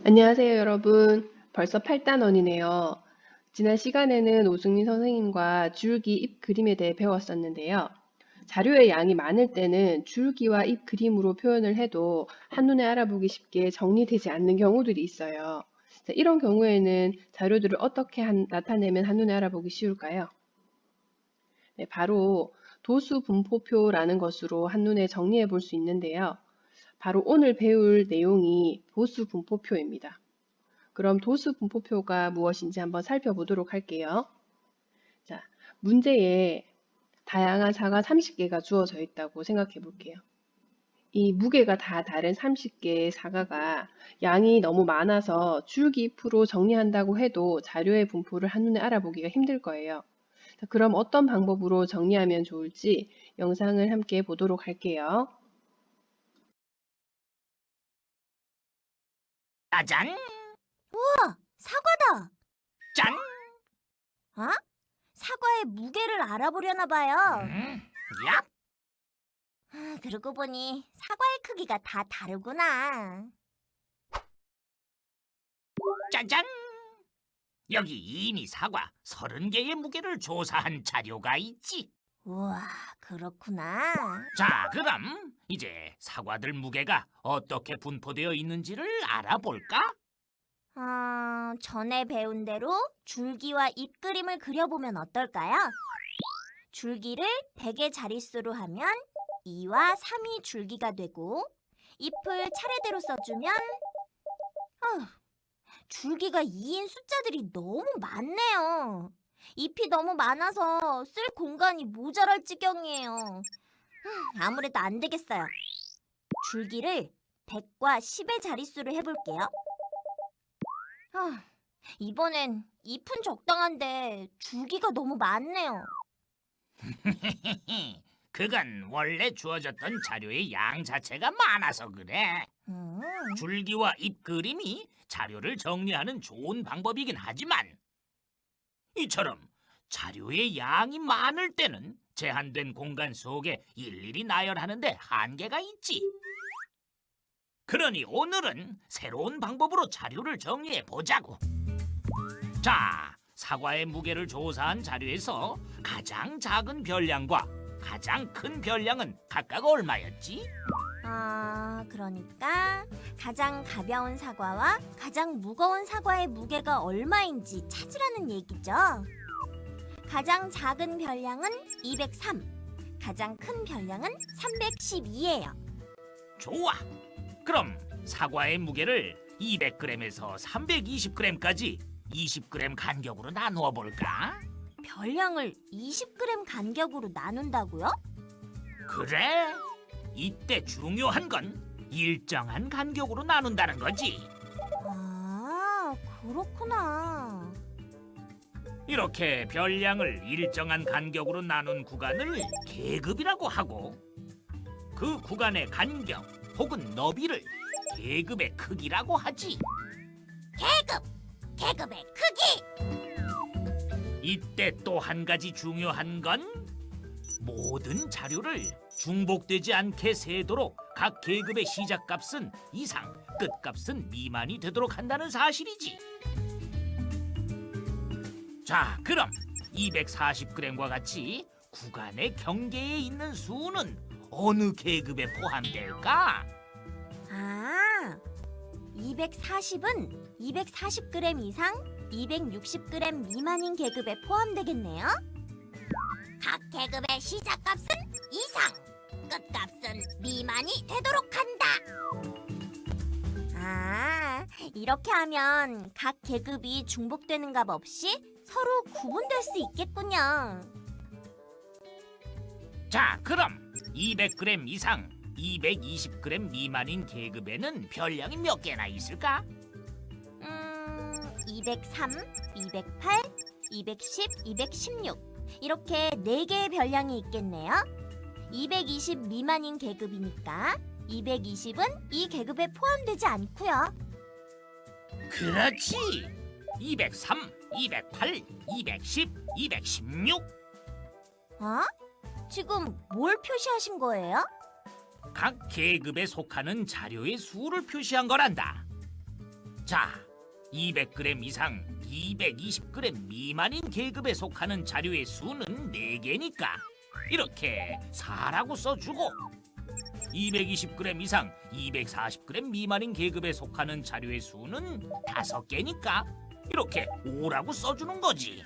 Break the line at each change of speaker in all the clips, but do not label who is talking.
안녕하세요, 여러분. 벌써 8단원이네요. 지난 시간에는 오승민 선생님과 줄기, 잎 그림에 대해 배웠었는데요. 자료의 양이 많을 때는 줄기와 잎 그림으로 표현을 해도 한눈에 알아보기 쉽게 정리되지 않는 경우들이 있어요. 자, 이런 경우에는 자료들을 어떻게 나타내면 한눈에 알아보기 쉬울까요? 네, 바로 도수 분포표라는 것으로 한눈에 정리해 볼 수 있는데요. 바로 오늘 배울 내용이 도수 분포표입니다. 그럼 도수 분포표가 무엇인지 한번 살펴보도록 할게요. 자, 문제에 다양한 사과 30개가 주어져 있다고 생각해 볼게요. 이 무게가 다 다른 30개의 사과가 양이 너무 많아서 줄기잎으로 정리한다고 해도 자료의 분포를 한눈에 알아보기가 힘들 거예요. 자, 그럼 어떤 방법으로 정리하면 좋을지 영상을 함께 보도록 할게요.
짜잔!
사과다!
짠!
어? 사과의 무게를 알아보려나 봐요.
야!
그러고 보니 사과의 크기가 다 다르구나.
짜잔! 여기 이미 사과 30개의 무게를 조사한 자료가 있지.
우와, 그렇구나.
자, 그럼 이제 사과들 무게가 어떻게 분포되어 있는지를 알아볼까?
전에 배운 대로 줄기와 잎 그림을 그려보면 어떨까요? 줄기를 100의 자릿수로 하면 2와 3이 줄기가 되고 잎을 차례대로 써주면 줄기가 2인 숫자들이 너무 많네요. 잎이 너무 많아서 쓸 공간이 모자랄 지경이에요. 아무래도 안 되겠어요. 줄기를 100과 10의 자릿수로 해볼게요. 이번엔 잎은 적당한데 줄기가 너무 많네요.
그건 원래 주어졌던 자료의 양 자체가 많아서 그래. 줄기와 잎 그림이 자료를 정리하는 좋은 방법이긴 하지만 이처럼 자료의 양이 많을 때는 제한된 공간 속에 일일이 나열하는데 한계가 있지. 그러니 오늘은 새로운 방법으로 자료를 정리해 보자고. 자, 사과의 무게를 조사한 자료에서 가장 작은 별량과 가장 큰 별량은 각각 얼마였지?
그러니까 가장 가벼운 사과와 가장 무거운 사과의 무게가 얼마인지 찾으라는 얘기죠. 가장 작은 별량은 203, 가장 큰 별량은 312예요.
좋아. 그럼 사과의 무게를 200g에서 320g까지 20g 간격으로 나누어 볼까?
별량을 20g 간격으로 나눈다고요?
그래. 이때 중요한 건 일정한 간격으로 나눈다는 거지.
그렇구나.
이렇게 별량을 일정한 간격으로 나눈 구간을 계급이라고 하고 그 구간의 간격 혹은 너비를 계급의 크기라고 하지.
계급의 크기!
이때 또 한 가지 중요한 건 모든 자료를 중복되지 않게 세도록 각 계급의 시작값은 이상, 끝값은 미만이 되도록 한다는 사실이지. 자, 그럼 240g과 같이 구간의 경계에 있는 수는 어느 계급에 포함될까?
240은 240g 이상, 260g 미만인 계급에 포함되겠네요. 각 계급의 시작값은 이상, 끝값은 미만이 되도록 한다. 이렇게 하면 각 계급이 중복되는 값 없이 서로 구분될 수 있겠군요.
자, 그럼 200g 이상, 220g 미만인 계급에는 별량이 몇 개나 있을까?
203, 208, 210, 216 이렇게 4개의 별량이 있겠네요. 220 미만인 계급이니까 220은 이 계급에 포함되지 않고요.
그렇지. 203, 208, 210, 216.
지금 뭘 표시하신 거예요?
각 계급에 속하는 자료의 수를 표시한 거란다. 자, 200g 이상 220g 미만인 계급에 속하는 자료의 수는 4개니까 이렇게 4라고 써주고 220g 이상 240g 미만인 계급에 속하는 자료의 수는 5개니까 이렇게 5라고 써주는 거지.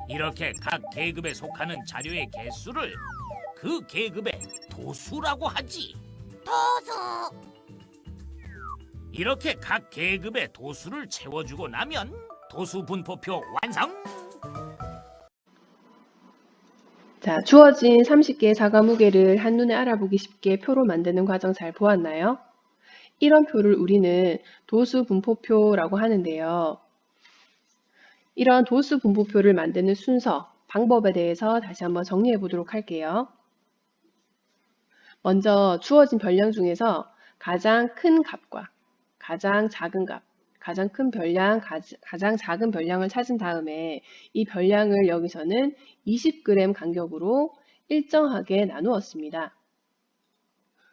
이렇게 각 계급에 속하는 자료의 개수를 그 계급의 도수라고 하지.
도수.
이렇게 각 계급의 도수를 채워주고 나면 도수 분포표 완성!
자, 주어진 30개의 사과 무게를 한눈에 알아보기 쉽게 표로 만드는 과정 잘 보았나요? 이런 표를 우리는 도수 분포표라고 하는데요. 이런 도수 분포표를 만드는 순서, 방법에 대해서 다시 한번 정리해 보도록 할게요. 먼저 주어진 별량 중에서 가장 큰 값과 가장 작은 값, 가장 큰 별량, 가장 작은 별량을 찾은 다음에 이 별량을 여기서는 20g 간격으로 일정하게 나누었습니다.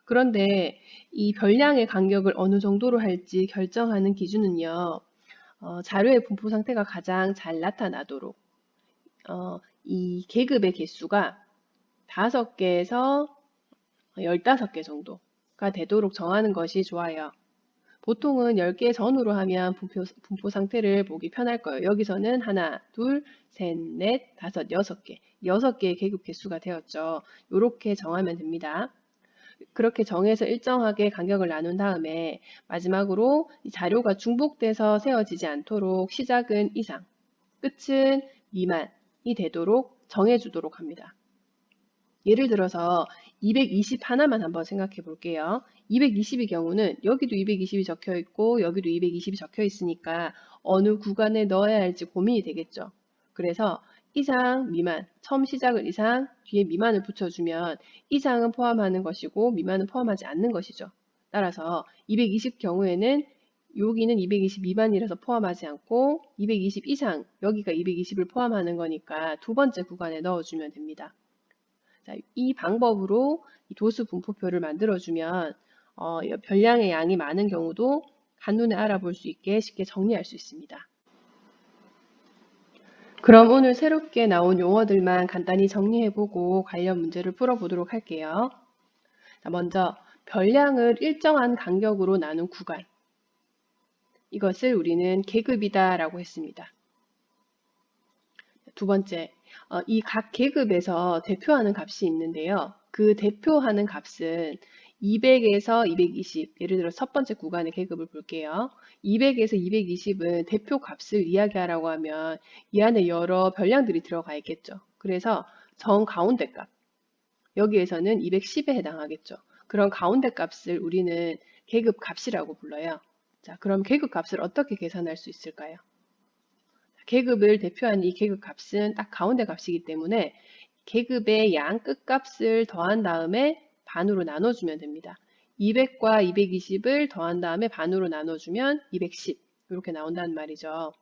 그런데 이 별량의 간격을 어느 정도로 할지 결정하는 기준은요, 자료의 분포 상태가 가장 잘 나타나도록 이 계급의 개수가 5개에서 15개 정도가 되도록 정하는 것이 좋아요. 보통은 10개 전후로 하면 분포 상태를 보기 편할 거예요. 여기서는 하나, 둘, 셋, 넷, 다섯, 6개. 6개의 계급 개수가 되었죠. 이렇게 정하면 됩니다. 그렇게 정해서 일정하게 간격을 나눈 다음에 마지막으로 이 자료가 중복돼서 세워지지 않도록 시작은 이상, 끝은 미만이 되도록 정해주도록 합니다. 예를 들어서 220 하나만 한번 생각해 볼게요. 220의 경우는 여기도 220이 적혀 있고 여기도 220이 적혀 있으니까 어느 구간에 넣어야 할지 고민이 되겠죠. 그래서 이상, 미만, 처음 시작을 이상, 뒤에 미만을 붙여주면 이상은 포함하는 것이고 미만은 포함하지 않는 것이죠. 따라서 220 경우에는 여기는 220 미만이라서 포함하지 않고 220 이상, 여기가 220을 포함하는 거니까 두 번째 구간에 넣어주면 됩니다. 자, 이 방법으로 이 도수 분포표를 만들어주면 별량의 양이 많은 경우도 한눈에 알아볼 수 있게 쉽게 정리할 수 있습니다. 그럼 오늘 새롭게 나온 용어들만 간단히 정리해보고 관련 문제를 풀어보도록 할게요. 자, 먼저 별량을 일정한 간격으로 나눈 구간. 이것을 우리는 계급이다 라고 했습니다. 두 번째, 이 각 계급에서 대표하는 값이 있는데요. 그 대표하는 값은 200에서 220, 예를 들어 첫 번째 구간의 계급을 볼게요. 200에서 220은 대표 값을 이야기하라고 하면 이 안에 여러 별량들이 들어가 있겠죠. 그래서 정 가운데 값, 여기에서는 210에 해당하겠죠. 그런 가운데 값을 우리는 계급 값이라고 불러요. 자, 그럼 계급 값을 어떻게 계산할 수 있을까요? 계급을 대표하는 이 계급 값은 딱 가운데 값이기 때문에 계급의 양 끝값을 더한 다음에 반으로 나눠주면 됩니다. 200과 220을 더한 다음에 반으로 나눠주면 210 이렇게 나온다는 말이죠.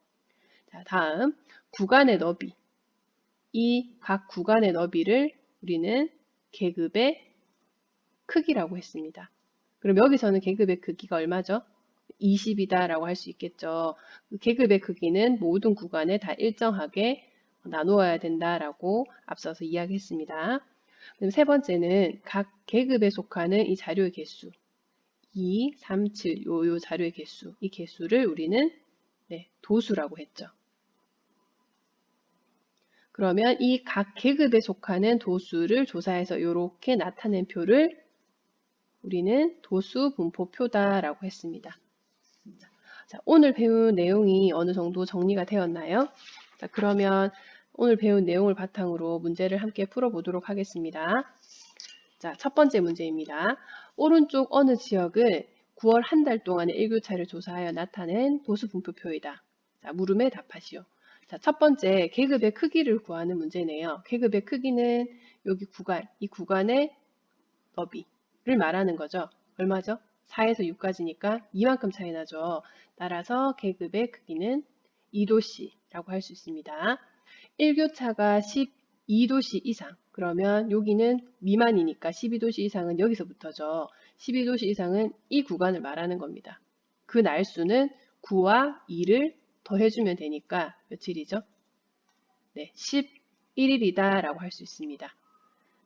자, 다음 구간의 너비. 이 각 구간의 너비를 우리는 계급의 크기라고 했습니다. 그럼 여기서는 계급의 크기가 얼마죠? 20이다 라고 할 수 있겠죠. 계급의 크기는 모든 구간에 다 일정하게 나누어야 된다라고 앞서서 이야기했습니다. 그럼 세 번째는 각 계급에 속하는 이 자료의 개수 2, 3, 7 요 자료의 개수 이 개수를 우리는 도수라고 했죠. 그러면 이 각 계급에 속하는 도수를 조사해서 이렇게 나타낸 표를 우리는 도수 분포표다라고 했습니다. 자, 오늘 배운 내용이 어느 정도 정리가 되었나요? 자, 그러면 오늘 배운 내용을 바탕으로 문제를 함께 풀어보도록 하겠습니다. 자, 첫 번째 문제입니다. 오른쪽 어느 지역을 9월 한 달 동안의 일교차를 조사하여 나타낸 도수 분포표이다. 자, 물음에 답하시오. 자, 첫 번째 계급의 크기를 구하는 문제네요. 계급의 크기는 여기 구간, 이 구간의 너비를 말하는 거죠. 얼마죠? 4에서 6까지니까 이만큼 차이 나죠. 따라서 계급의 크기는 2도씨라고 할 수 있습니다. 1교차가 12도씨 이상, 그러면 여기는 미만이니까 12도씨 이상은 여기서부터죠. 12도씨 이상은 이 구간을 말하는 겁니다. 그 날수는 9와 2를 더해주면 되니까 며칠이죠? 네, 11일이다 라고 할 수 있습니다.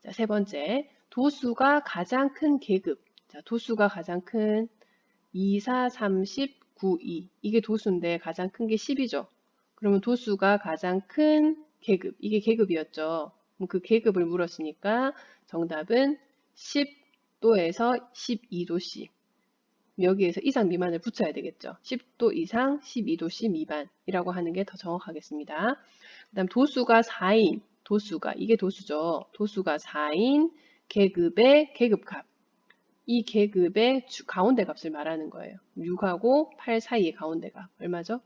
자, 세 번째, 도수가 가장 큰 계급. 자, 도수가 가장 큰 2, 4, 30, 9, 2. 이게 도수인데 가장 큰 게 10이죠. 그러면 도수가 가장 큰 계급. 이게 계급이었죠. 그럼 그 계급을 물었으니까 정답은 10도에서 12도씨. 여기에서 이상 미만을 붙여야 되겠죠. 10도 이상 12도씨 미만이라고 하는 게 더 정확하겠습니다. 그 다음 도수가 4인. 도수가, 이게 도수죠. 도수가 4인 계급의 계급값. 이 계급의 가운데 값을 말하는 거예요. 6하고 8 사이의 가운데 값. 얼마죠?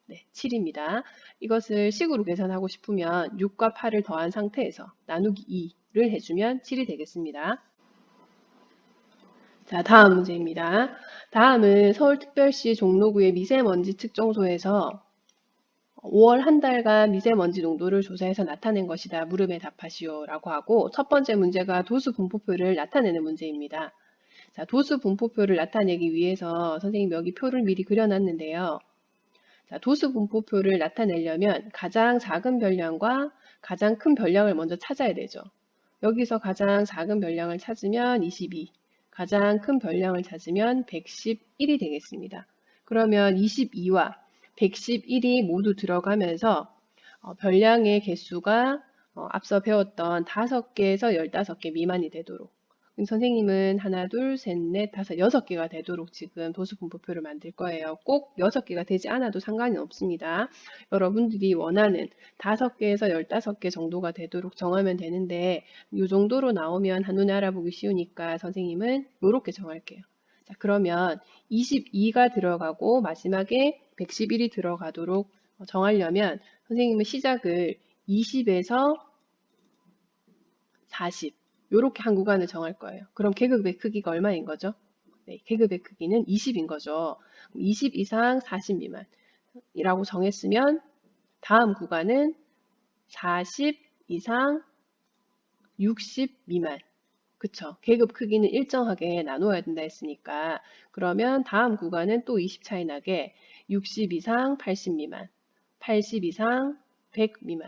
네, 7입니다. 이것을 식으로 계산하고 싶으면 6과 8을 더한 상태에서 나누기 2를 해주면 7이 되겠습니다. 자, 다음 문제입니다. 다음은 서울특별시 종로구의 미세먼지 측정소에서 5월 한 달간 미세먼지 농도를 조사해서 나타낸 것이다. 물음에 답하시오 라고 하고 첫 번째 문제가 도수 분포표를 나타내는 문제입니다. 자, 도수 분포표를 나타내기 위해서 선생님이 여기 표를 미리 그려놨는데요. 자, 도수 분포표를 나타내려면 가장 작은 별량과 가장 큰 별량을 먼저 찾아야 되죠. 여기서 가장 작은 별량을 찾으면 22, 가장 큰 별량을 찾으면 111이 되겠습니다. 그러면 22와 111이 모두 들어가면서 별량의 개수가 앞서 배웠던 5개에서 15개 미만이 되도록 선생님은 하나, 둘, 셋, 넷, 다섯, 6개가 되도록 지금 도수 분포표를 만들 거예요. 꼭 6개가 되지 않아도 상관이 없습니다. 여러분들이 원하는 5개에서 15개 정도가 되도록 정하면 되는데 이 정도로 나오면 한눈에 알아보기 쉬우니까 선생님은 이렇게 정할게요. 자, 그러면 22가 들어가고 마지막에 111이 들어가도록 정하려면 선생님은 시작을 20에서 40 이렇게 한 구간을 정할 거예요. 그럼 계급의 크기가 얼마인 거죠? 네, 계급의 크기는 20인 거죠. 20 이상 40 미만이라고 정했으면 다음 구간은 40 이상 60 미만. 그쵸? 계급 크기는 일정하게 나누어야 된다 했으니까 그러면 다음 구간은 또 20 차이 나게 60 이상 80 미만, 80 이상 100 미만,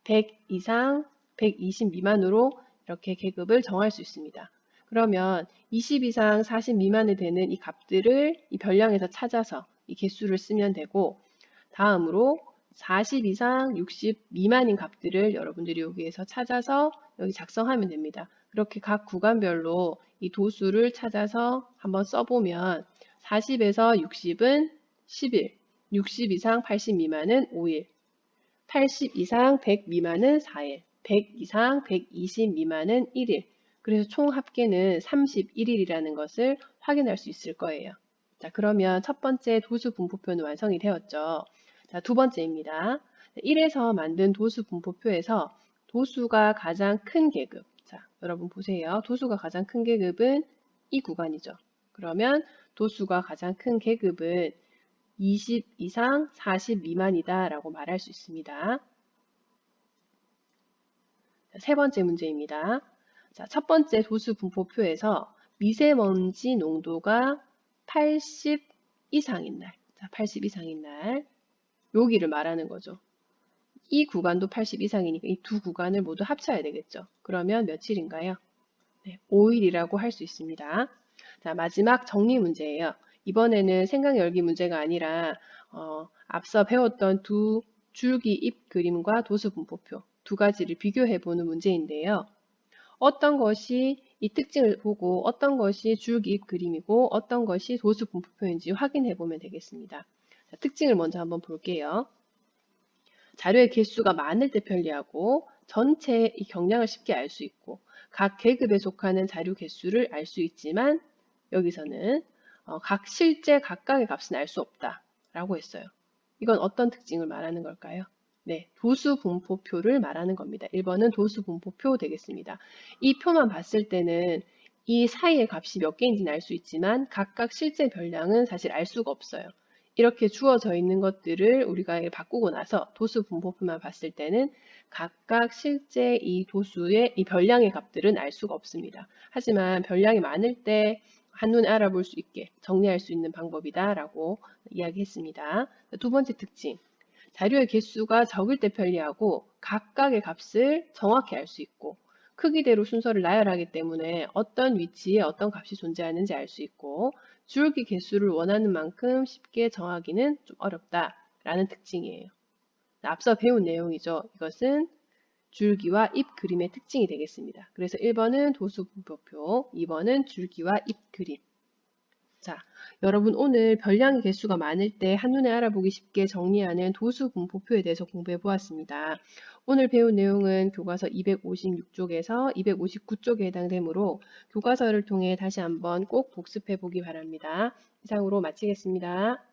100 이상 120 미만으로 이렇게 계급을 정할 수 있습니다. 그러면 20 이상 40 미만이 되는 이 값들을 이 별량에서 찾아서 이 개수를 쓰면 되고 다음으로 40 이상 60 미만인 값들을 여러분들이 여기에서 찾아서 여기 작성하면 됩니다. 그렇게 각 구간별로 이 도수를 찾아서 한번 써보면 40에서 60은 10일, 60 이상 80 미만은 5일, 80 이상 100 미만은 4일, 100 이상 120 미만은 1일. 그래서 총 합계는 31일이라는 것을 확인할 수 있을 거예요. 자, 그러면 첫 번째 도수 분포표는 완성이 되었죠. 자, 두 번째입니다. 1에서 만든 도수 분포표에서 도수가 가장 큰 계급. 자, 여러분 보세요. 도수가 가장 큰 계급은 이 구간이죠. 그러면 도수가 가장 큰 계급은 20 이상 40 미만이다 라고 말할 수 있습니다. 자, 세 번째 문제입니다. 자, 첫 번째 도수 분포표에서 미세먼지 농도가 80 이상인 날, 자, 80 이상인 날, 여기를 말하는 거죠. 이 구간도 80 이상이니까 이 두 구간을 모두 합쳐야 되겠죠. 그러면 며칠인가요? 네, 5일이라고 할 수 있습니다. 자, 마지막 정리 문제예요. 이번에는 생각 열기 문제가 아니라 앞서 배웠던 두 줄기 잎 그림과 도수 분포표 두 가지를 비교해 보는 문제인데요. 어떤 것이 이 특징을 보고 어떤 것이 줄기 잎 그림이고 어떤 것이 도수 분포표인지 확인해 보면 되겠습니다. 자, 특징을 먼저 한번 볼게요. 자료의 개수가 많을 때 편리하고 전체의 이 경량을 쉽게 알 수 있고 각 계급에 속하는 자료 개수를 알 수 있지만 여기서는 각 실제 각각의 값은 알 수 없다라고 했어요. 이건 어떤 특징을 말하는 걸까요? 네, 도수 분포표를 말하는 겁니다. 1번은 도수 분포표 되겠습니다. 이 표만 봤을 때는 이 사이의 값이 몇 개인지는 알 수 있지만 각각 실제 별량은 사실 알 수가 없어요. 이렇게 주어져 있는 것들을 우리가 바꾸고 나서 도수 분포표만 봤을 때는 각각 실제 이 도수의 이 별량의 값들은 알 수가 없습니다. 하지만 별량이 많을 때 한눈에 알아볼 수 있게 정리할 수 있는 방법이다라고 이야기했습니다. 두 번째 특징. 자료의 개수가 적을 때 편리하고 각각의 값을 정확히 알 수 있고 크기대로 순서를 나열하기 때문에 어떤 위치에 어떤 값이 존재하는지 알 수 있고 줄기 개수를 원하는 만큼 쉽게 정하기는 좀 어렵다라는 특징이에요. 앞서 배운 내용이죠. 이것은 줄기와 잎 그림의 특징이 되겠습니다. 그래서 1번은 도수분포표, 2번은 줄기와 잎 그림. 자, 여러분 오늘 별량의 개수가 많을 때 한눈에 알아보기 쉽게 정리하는 도수분포표에 대해서 공부해 보았습니다. 오늘 배운 내용은 교과서 256쪽에서 259쪽에 해당되므로 교과서를 통해 다시 한번 꼭 복습해 보기 바랍니다. 이상으로 마치겠습니다.